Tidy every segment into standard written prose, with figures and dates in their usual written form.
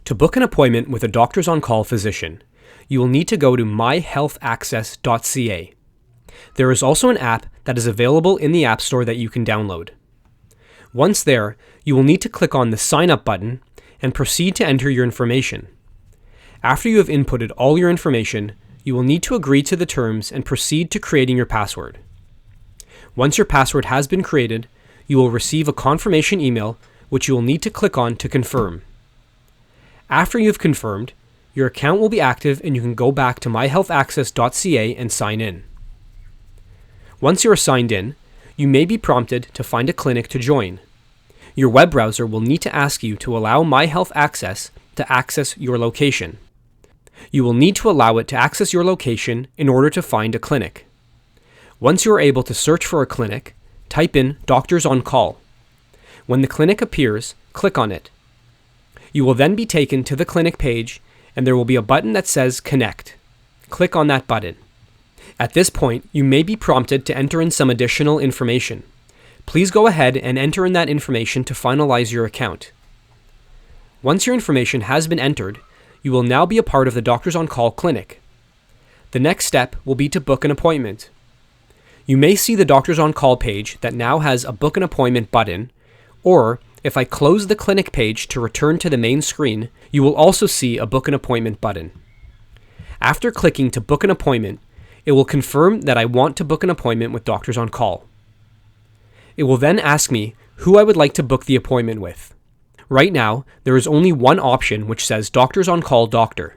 To book an appointment with a doctor's on-call physician, you will need to go to MyHealthAccess.ca. There is also an app that is available in the App Store that you can download. Once there, you will need to click on the Sign Up button and proceed to enter your information. After you have inputted all your information, you will need to agree to the terms and proceed to creating your password. Once your password has been created, you will receive a confirmation email which you will need to click on to confirm. After you've confirmed, your account will be active and you can go back to myhealthaccess.ca and sign in. Once you are signed in, you may be prompted to find a clinic to join. Your web browser will need to ask you to allow MyHealthAccess to access your location. You will need to allow it to access your location in order to find a clinic. Once you are able to search for a clinic, type in Doctors on Call. When the clinic appears, click on it. You will then be taken to the clinic page and there will be a button that says Connect. Click on that button. At this point, you may be prompted to enter in some additional information. Please go ahead and enter in that information to finalize your account. Once your information has been entered, you will now be a part of the Doctors on Call clinic. The next step will be to book an appointment. You may see the Doctors on Call page that now has a Book an Appointment button, or if I close the clinic page to return to the main screen, you will also see a Book an Appointment button. After clicking to book an appointment, it will confirm that I want to book an appointment with Doctors on Call. It will then ask me who I would like to book the appointment with. Right now, there is only one option which says Doctors on Call Doctor.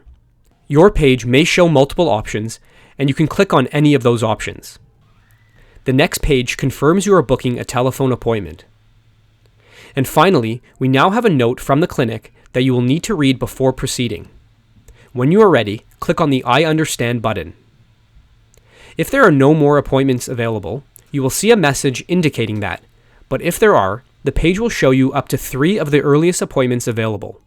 Your page may show multiple options, and you can click on any of those options. The next page confirms you are booking a telephone appointment. And finally, we now have a note from the clinic that you will need to read before proceeding. When you are ready, click on the I Understand button. If there are no more appointments available, you will see a message indicating that, but if there are, the page will show you up to 3 of the earliest appointments available.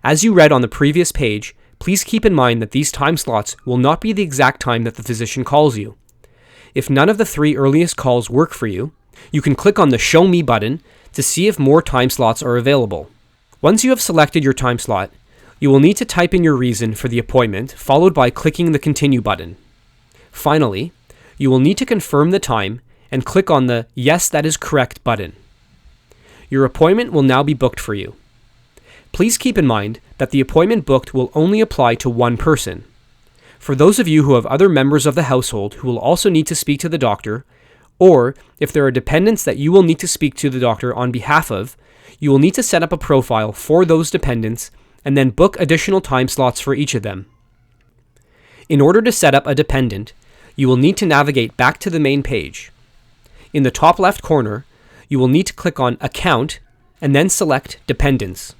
As you read on the previous page, please keep in mind that these time slots will not be the exact time that the physician calls you. If none of the 3 earliest calls work for you, you can click on the Show Me button to see if more time slots are available. Once you have selected your time slot, you will need to type in your reason for the appointment, followed by clicking the Continue button. Finally, you will need to confirm the time and click on the Yes, that is correct button. Your appointment will now be booked for you. Please keep in mind that the appointment booked will only apply to one person. For those of you who have other members of the household who will also need to speak to the doctor, or if there are dependents that you will need to speak to the doctor on behalf of, you will need to set up a profile for those dependents and then book additional time slots for each of them. In order to set up a dependent, you will need to navigate back to the main page. In the top left corner, you will need to click on Account and then select Dependents.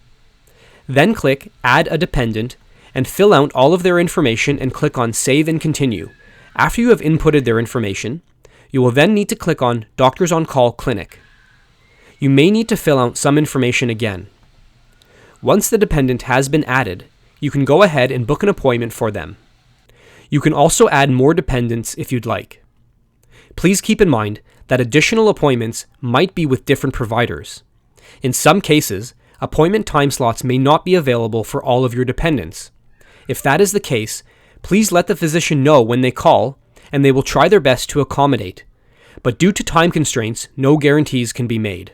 Then click Add a Dependent and fill out all of their information and click on Save and Continue. After you have inputted their information, you will then need to click on Doctors on Call Clinic. You may need to fill out some information again. Once the dependent has been added, you can go ahead and book an appointment for them. You can also add more dependents if you'd like. Please keep in mind that additional appointments might be with different providers. In some cases, appointment time slots may not be available for all of your dependents. If that is the case, please let the physician know when they call, and they will try their best to accommodate. But due to time constraints, no guarantees can be made.